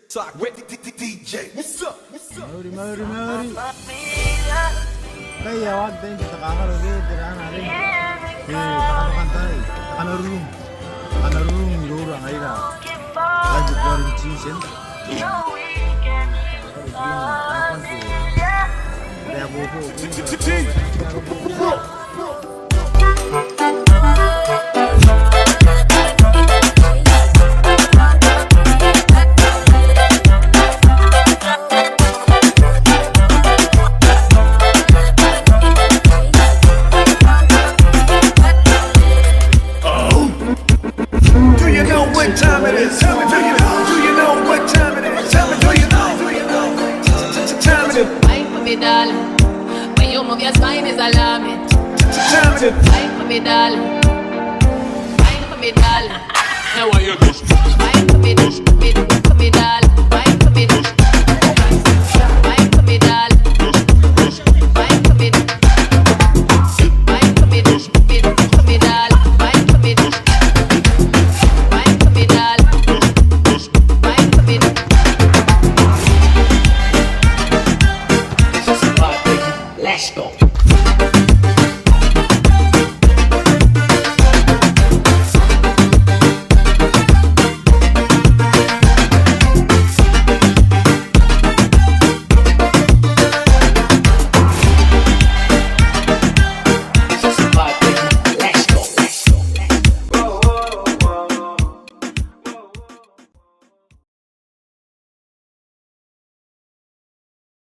Talk with DJ. What's up? Mari. Kaya wag din kita kakaroge tirahan natin. Takano-kantay. Takanarung dura ngaira. Lagi baru jinsen. Kaya bobo. What time it is? Tell me, do you know what time it is? Tell me, do you know? Time it is. Wine for me, darling. When you move your spine is alarming. Time it is. Wine for me, darling. Wine for me, darling. Now why you just Wine for me, darling.